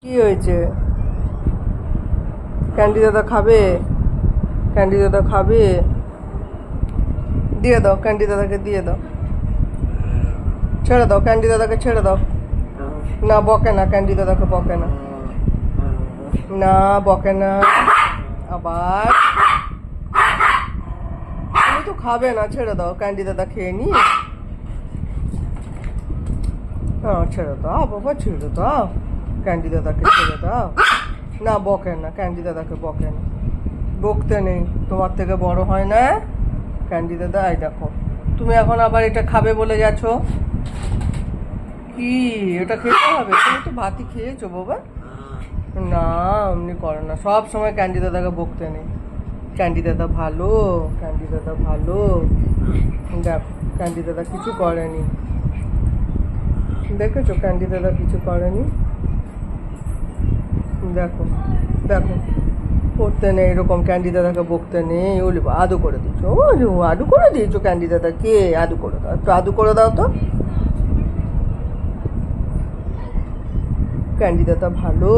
কি হয়েছে? ক্যান্ডি দাদা খাবে? ক্যান্ডি দাদা খাবে? দিয়ে দাও, ক্যান্ডি দাদাকে দিয়ে দাও। ছেড়ে দাও, ক্যান্ডি দাদাকে ছেড়ে দাও। না, বকে না, ক্যান্ডি দাদাকে বকে না। না, বকে না। আবার তুমি তো খাবে না, ছেড়ে দাও, ক্যান্ডি দাদা খেয়ে নি। হ্যাঁ, ছেড়ে দাও বাবা, ছেড়ে দাও, ক্যান্ডি দাদাকে ছেড়ে দাও। না, বকে না, ক্যান্ডি দাদাকে বকে না। বকতে নেই, তোমার থেকে বড় হয় না ক্যান্ডি দাদা। এই দেখো, তুমি এখন আবার এটা খাবে বলে যাচ্ছ। কি এটা খেতে হবে? তুমি তো ভাতই খেয়েছো বাবা। না, এমনি করো না, সব সময় ক্যান্ডি দাদাকে বকতে নেই। ক্যান্ডি দাদা ভালো, ক্যান্ডি দাদা ভালো। দেখো, ক্যান্ডি দাদা কিছু করেনি, দেখেছো? ক্যান্ডি দাদা কিছু করেনি। দেখো দেখো, করতে নেই এরকম, ক্যান্ডি দাদাকে বকতে নেই। ওলি আদু করে দিচ্ছ, ও আদু করে দিয়েছো ক্যান্ডি দাদা। কে আদু করে দাও? একটু আদু করে দাও তো। ক্যান্ডি দাদা ভালো।